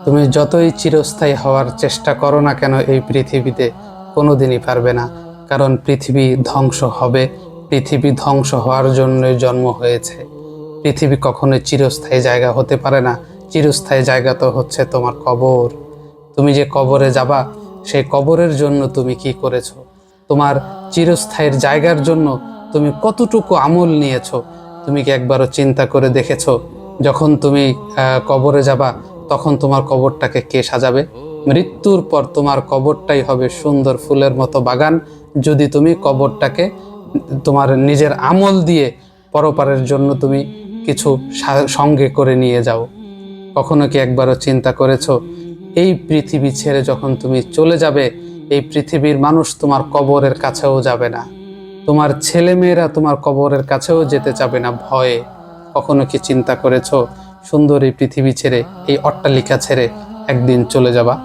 তুমি যতই চিরস্থায়ী হওয়ার চেষ্টা করো না কেন এই পৃথিবীতে, কোনোদিনই পারবে না। কারণ পৃথিবী ধ্বংস হবে, পৃথিবী ধ্বংস হওয়ার জন্যই জন্ম হয়েছে। পৃথিবী কখনোই চিরস্থায়ী জায়গা হতে পারে না। চিরস্থায়ী জায়গা তো হচ্ছে তোমার কবর। তুমি যে কবরে যাবা, সেই কবরের জন্য তুমি কি করেছো? তোমার চিরস্থায়ীর জায়গার জন্য তুমি কতটুকু আমল নিয়েছো? তুমি কি একবারও চিন্তা করে দেখেছো? যখন তুমি কবরে যাবা, তখন তোমার কবরটাকে কে সাজাবে? মৃত্যুর পর তোমার কবরটাই হবে সুন্দর ফুলের মতো বাগান, যদি তুমি কবরটাকে তোমার নিজের আমল দিয়ে পরপারের জন্য তুমি কিছু সঙ্গে করে নিয়ে যাও। কখনো কি একবারও চিন্তা করেছো এই পৃথিবী ছেড়ে যখন তুমি চলে যাবে, এই পৃথিবীর মানুষ তোমার কবরের কাছেও যাবে না, তোমার ছেলেমেয়েরা তোমার কবরের কাছেও যেতে চাবে না ভয়ে? কখনো কি চিন্তা করেছো সুন্দর এই পৃথিবী ছেড়ে, এই অট্টালিকা ছেড়ে একদিন চলে যাবা?